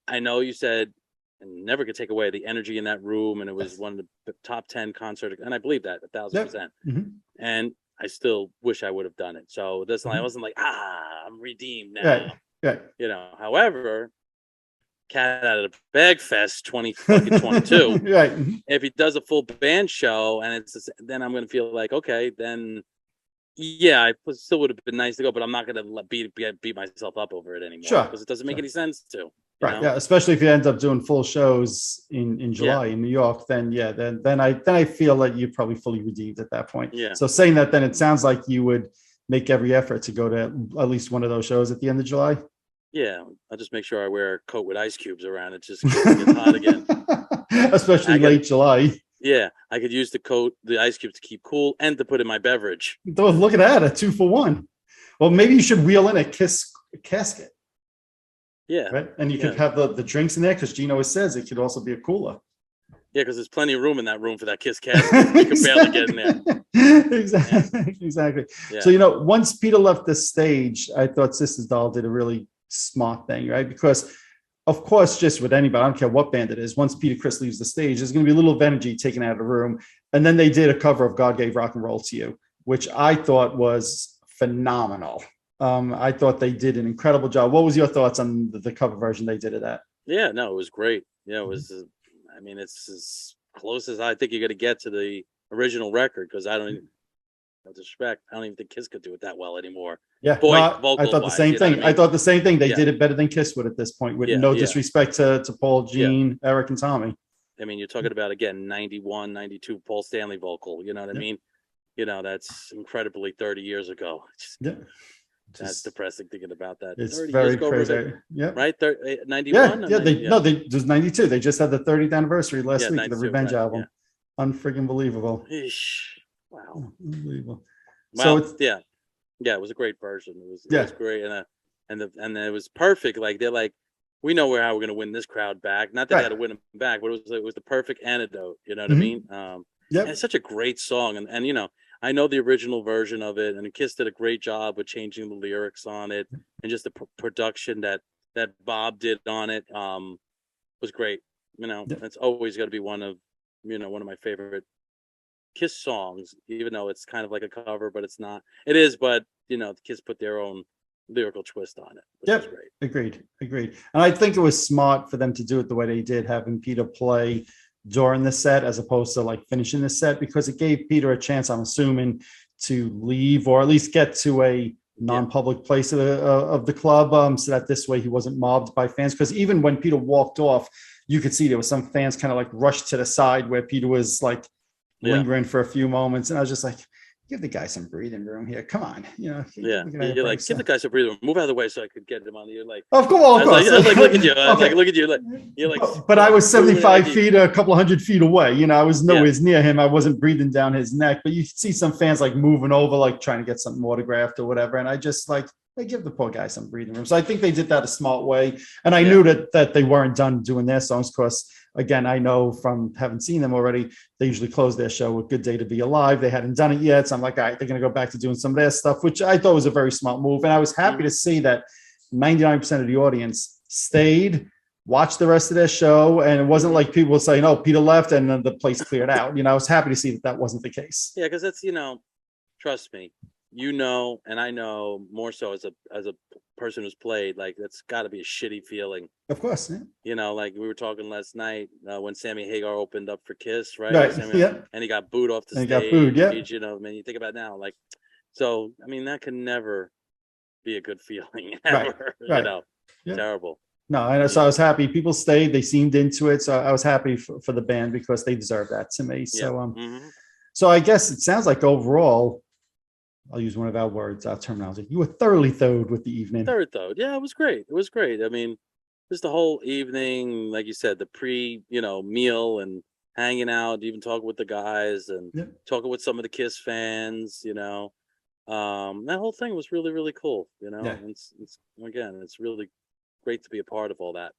I know you said and never could take away the energy in that room, and it was Yes. one of the top 10 concert, and I believe that 1,000%. Mhm. And I still wish I would have done it. So this I Mhm. wasn't like, I'm redeemed Right. now. Right. However, cat out of the bag fest 2022. Right. Mhm. If he does a full band show and then I'm gonna feel like, okay, then yeah, still would have been nice to go, but I'm not gonna beat myself up over it anymore Sure. because it doesn't make Sure. any sense to, Right. Yeah. Especially if you end up doing full shows in Yeah, July in New York, then yeah, then I feel that you're probably fully redeemed at that point. yeah, So saying that, then it sounds like you would make every effort to go to at least one of those shows at the end of July. yeah. I'll just make sure I wear a coat with ice cubes around it just in case it gets hot again. Especially I could, late July. yeah, I could use the ice cubes to keep cool and to put in my beverage. Though, look at that, a 2-for-1. Well, maybe you should wheel in a Kiss casket, Yeah, right? And you could yeah, have the drinks in there because Gino says it could also be a cooler. yeah, because there's plenty of room in that room for that Kiss casket. You could barely get in there. Exactly. Exactly. So, Yeah, once Peter left the stage, I thought Sisters Doll did a really smart thing, right? Because, of course, just with anybody, I don't care what band it is, once Peter Criss leaves the stage, there's going to be a little of energy taken out of the room. And then they did a cover of God Gave Rock and Roll to You, which I thought was phenomenal. I thought they did an incredible job. What was your thoughts on the cover version they did of that? yeah. No, it was great. Yeah, it was. I mean, it's as close as I think you're gonna get to the original record because I don't even, no disrespect, I don't even think Kiss could do it that well anymore. Yeah, no, Voice, I vocals thought the wise, same you know what I thing. I mean? thought the same thing. They Yeah, did it better than Kiss would at this point, with yeah, no yeah, disrespect to Paul, yeah. Gene, Eric, and Tommy. I mean, you're talking about again 91, 92 Paul Stanley vocal. You know what I Yeah, mean? That's incredibly 30 years ago. yeah. That's Just depressing thinking about that. it's 30 years very ago, crazy. Yeah, right? yeah, 91 or yeah. 90? They Yeah, no, they it was 92. They just had the 30th anniversary last yeah, week of the 92. Revenge Right? Yeah. album. Unfriggin' believable. Eesh. Wow. Unbelievable. So Well, it's yeah, yeah. It was a great version. It yeah, was great, and it was perfect. Like they're like, we know how we're gonna win this crowd back. Not that they right. had to win them back, but it was the perfect antidote. You know what I mean? Mhm. And Yep. it's such a great song, and I know the original version of it, and Kiss did a great job with changing the lyrics on it, and just the production that Bob did on it was great. Yep. It's always got to be one of my favorite Kiss songs, even though it's kind of like a cover, but it's not. It is, but the Kiss put their own lyrical twist on it, which was Yep. great. Agreed. Agreed. And I think it was smart for them to do it the way they did, having Peter play during the set as opposed to like finishing the set, because it gave Peter a chance, I'm assuming, to leave or at least get to a Yeah, non-public place of the club, so that this way he wasn't mobbed by fans. Because even when Peter walked off, you could see there was some fans kind of like rushed to the side where Peter was like yeah, lingering for a few moments, and I was just like, give the guy some breathing room here. Come on, yeah. give the guy a You're break. like, give the guy some breathing room. Move out of the way so I could get him on the. You're like, Of course, I of was course. like, look at you. I was Okay. like, look at you. You're like, But I was literally 75 like feet, a couple of 100 feet away. I was yeah, nowhere near him. I wasn't breathing down his neck. But you see some fans like moving over, like trying to get something autographed or whatever. And I just like, they give the poor guy some breathing room. So I think they did that a smart way. And I yeah, knew that they weren't done doing their songs. Because again, I know from having seen them already, they usually close their show with Good Day to Be Alive. They hadn't done it yet. So I'm like, all right, they're going to go back to doing some of their stuff, which I thought was a very smart move. And I was happy to see that 99% of the audience stayed, watched the rest of their show. And it wasn't like people were saying, oh, Peter left and then the place cleared out. I was happy to see that wasn't the case. yeah. Because that's trust me, and I know more so as a person who's played. Like that's got to be a shitty feeling. Of course. Yeah. Like we were talking last night when Sammy Hagar opened up for Kiss, right? Right. Yeah. And he got booed off the And he stage. got booed. Yeah. Man, you think about it now, like, so I mean, that can never be a good feeling Right. ever. Right. Yeah. Terrible. No, so I was happy. People stayed. They seemed into it. So I was happy for the band because they deserve that to me. Yeah. So so I guess it sounds like overall, I'll use one of our words, our terminology. You were thoroughly thrilled with the evening. Third though, yeah, it was great. It was great. I mean, just the whole evening, like you said, the meal and hanging out, even talking with the guys and Yeah. talking with some of the Kiss fans. That whole thing was really, really cool. Yeah. It's really great to be a part of all that.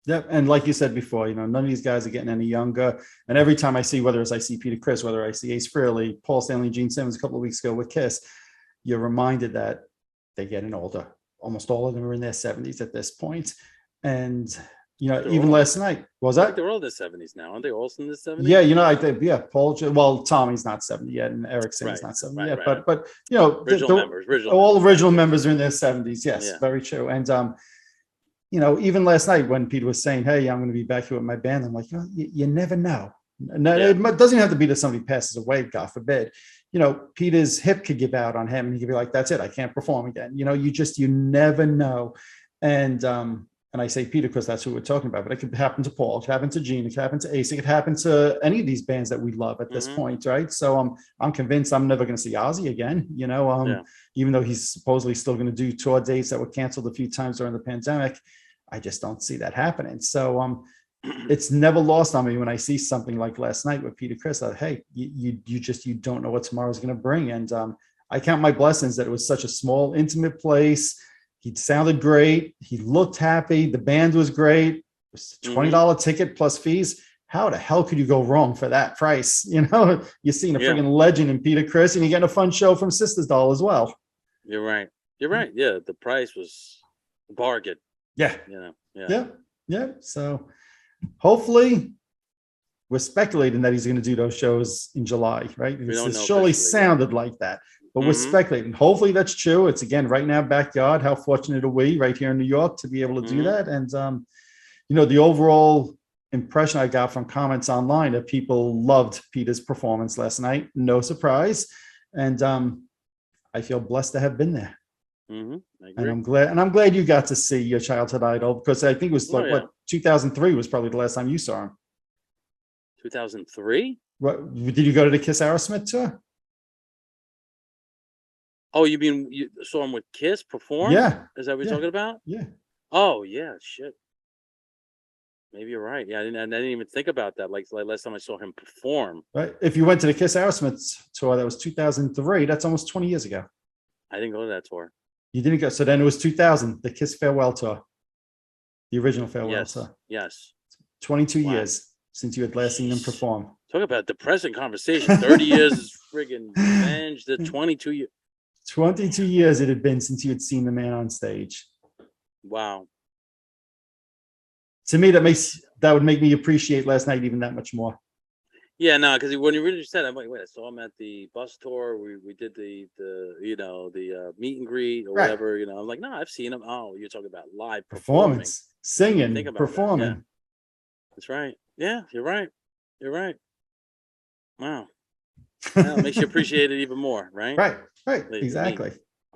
Yep. And like you said before, none of these guys are getting any younger. And every time I see, whether it's I see Peter Criss, whether I see Ace Frehley, Paul Stanley, Gene Simmons a couple of weeks ago with Kiss, you're reminded that they're getting older. Almost all of them are in their 70s at this point. And, even last night, was that? They're all in their 70s now. Aren't they all in their 70s? Yeah, I think, Paul, well, Tommy's not 70 yet, and Eric Singer's not 70 yet. Right. But Original original members are in their 70s. Yes, Yeah. Very true. And, even last night when Peter was saying, hey, I'm going to be back here with my band, I'm like, you never know. No, It doesn't have to be that somebody passes away, God forbid. Peter's hip could give out on him and he could be like, that's it, I can't perform again. You never know. And I say Peter because that's who we're talking about, but it could happen to Paul, it could happen to Gene, it could happen to Ace, it could happen to any of these bands that we love at this point, right? So I'm convinced I'm never going to see Ozzy again, even though he's supposedly still going to do tour dates that were canceled a few times during the pandemic. I just don't see that happening. So it's never lost on me when I see something like last night with Peter Criss that, hey, you don't know what tomorrow's going to bring. And I count my blessings that it was such a small, intimate place. He sounded great. He looked happy. The band was great. It was a $20 ticket plus fees. How the hell could you go wrong for that price? You're seeing a freaking legend in Peter Criss, and you're getting a fun show from Sisters Doll as well. You're right. Yeah, the price was a bargain. Yeah. Yeah. So hopefully we're speculating that he's going to do those shows in July, right? It surely sounded like that, but we're speculating. Hopefully that's true. It's again, right now, backyard. How fortunate are we right here in New York to be able to do that? And, the overall impression I got from comments online that people loved Peter's performance last night. No surprise. And I feel blessed to have been there. I agree. And I'm glad you got to see your childhood idol, because I think it was 2003 was probably the last time you saw him. 2003? What, did you go to the Kiss Aerosmith tour? Oh, you mean you saw him with Kiss perform? Yeah. Is that what you're talking about? Yeah. Oh yeah, shit. Maybe you're right. Yeah, I didn't even think about that. Like last time I saw him perform. Right. If you went to the Kiss Aerosmith tour, that was 2003. That's almost 20 years ago. I didn't go to that tour. You didn't go. So then it was 2000, the Kiss farewell tour, the original farewell tour. Yes. 22 years since you had last seen them perform. Talk about depressing conversation. 30 years is friggin' revenge. The 22 years. 22 years it had been since you had seen the man on stage. Wow. To me, that would make me appreciate last night even that much more. Yeah, no, because when you really said, I'm like, wait, I saw him at the bus tour. We did the meet and greet or whatever. I'm like, no, I've seen him. Oh, you're talking about live performance, singing, performing. Yeah. That's right. Yeah, you're right. Wow. It makes you appreciate it even more, right? Right. Exactly.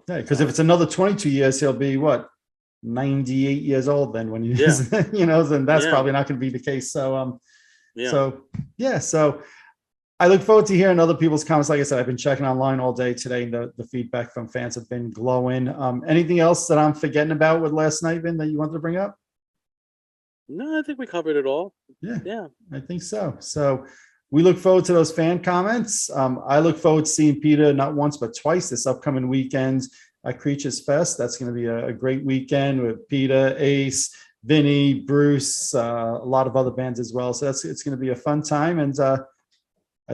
Yeah, because if it's another 22 years, he'll be what? 98 years old then when he is, then that's probably not going to be the case. So, So I look forward to hearing other people's comments. Like I said, I've been checking online all day today, and the feedback from fans have been glowing. Anything else that I'm forgetting about with last night, Vin, that you wanted to bring up? No, I think we covered it all. Yeah, I think so. So we look forward to those fan comments. I look forward to seeing Peter not once, but twice this upcoming weekend at Creatures Fest. That's going to be a great weekend with Peter, Ace, Vinny, Bruce, a lot of other bands as well. So it's going to be a fun time. And I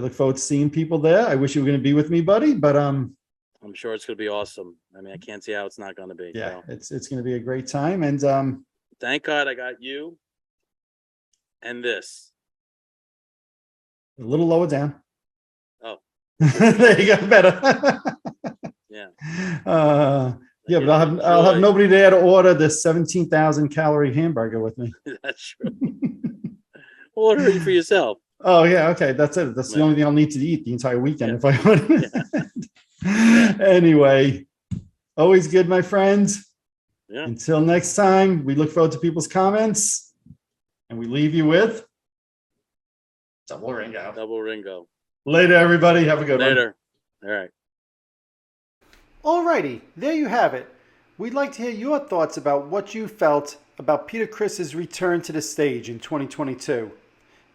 look forward to seeing people there. I wish you were going to be with me, buddy, but I'm sure it's going to be awesome. I mean, I can't see how it's not going to be. Yeah, it's going to be a great time. And thank God I got you and this. A little lower down. Oh. There you go. Better. Yeah. But I'll have nobody there to order the 17,000 calorie hamburger with me. That's true. Order it for yourself. Oh yeah, okay. That's it. That's the only thing I'll need to eat the entire weekend if I order it. Anyway, always good, my friend. Yeah. Until next time, we look forward to people's comments, and we leave you with Double Ringo. Later, everybody. Have a good one. Later. All right. Alrighty, there you have it. We'd like to hear your thoughts about what you felt about Peter Criss's return to the stage in 2022.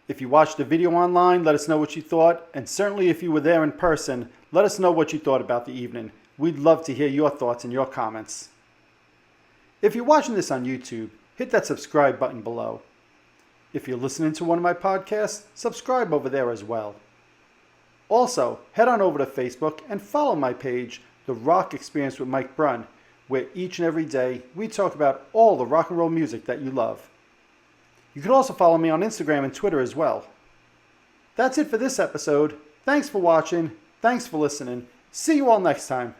If you watched the video online, let us know what you thought, and certainly if you were there in person, let us know what you thought about the evening. We'd love to hear your thoughts and your comments. If you're watching this on YouTube, hit that subscribe button below. If you're listening to one of my podcasts, subscribe over there as well. Also, head on over to Facebook and follow my page, The Rock Experience with Mike Brunn, where each and every day we talk about all the rock and roll music that you love. You can also follow me on Instagram and Twitter as well. That's it for this episode. Thanks for watching. Thanks for listening. See you all next time.